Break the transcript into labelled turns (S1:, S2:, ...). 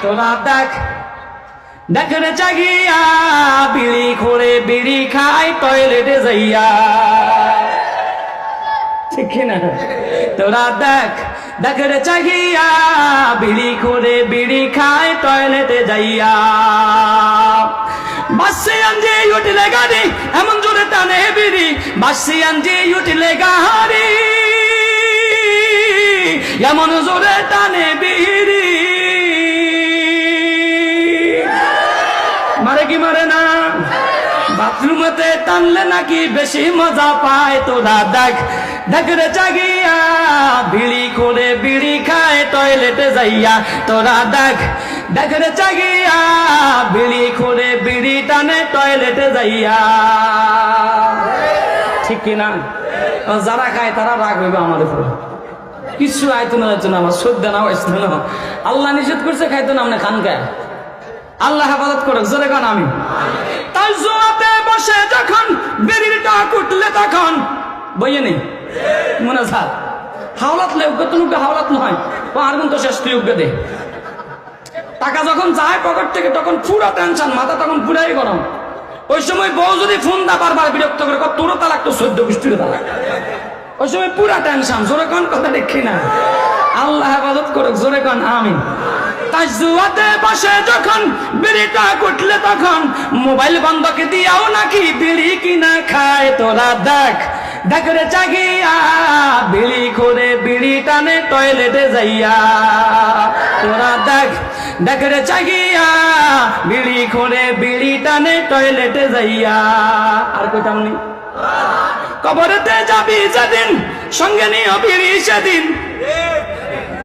S1: তোরা দেখ দেখ রে জাগিয়া বিড়ি খোরে বিড়ি খায় টয়লেটে যাইয়া, ঠিক না? তোরা দেখ দেখ রে জাগিয়া বিড়ি খোরে বিড়ি খায় টয়লেটে যাইয়া। বাসে আনজে উঠলে গাড়ি এমন জোরে টানে বিড়ি, বাসে আনজে উঠলে গাড়ি এমন জোরে টানে বিড়ি। মারে কি মারে না? বাথরুমেতে টানলে নাকি বেশি মজা পায়। তোরা দেখ দেখ রে জাগিয়া বিড়ি করে বিড়ি খায় টয়লেটে যাইয়া। তোরা দেখ দেখ রে জাগিয়া বিড়ি করে বিড়ি টানে টয়লেটে যাইয়া, ঠিক কিনা? যারা খায় তারা রাগ হইবে আমার উপর, কিছু আইতো না আমার শ্রদ্ধা না হয়েছিল না। আল্লাহ নিষেধ করছে খাইতো না, আপনি খান খায়। আল্লাহ হেফাজত করুক, জোরে কান আমি। তাই জোয়াতে বসে যখন বেরিটা কুটলে তখন বইয়ে নেই মনে সাথ হাওলাত লেউকে তুলুকে হাওলাত নয় আর কিন্তু শেষ তুইকে দে। টাকা যখন যায় পকেট থেকে তখন পুরো টেনশন, মাথা তখন পুরাই গরম। ওই সময় বউ যদি ফোন দা বারবার বিরক্ত করে তোরও তালাক তো 14 গোষ্ঠীর তালাক, ওই সময় পুরা টেনশন। জোরে কান কথা দেখি না। আল্লাহ হেফাজত করুক, জোরে কান আমিন। তাই জুয়াতে বসে যখন বিড়িটা কুটলে তখন মোবাইল বন্ধকে দিয়াও নাকি বিড়ি কিনা খায়। তোরা দেখ দেখ রে জাগিয়া বিড়ি করে বিড়ি টানে টয়লেটে যাইয়া। তোরা দেখ দেখ রে জাগিয়া বিড়ি করে বিড়ি টানে টয়লেটে যাইয়া। আর কইতাম নি? কবরেতে যাবি যেদিন সঙ্গে নিয়ে বিড়ি সেদিন,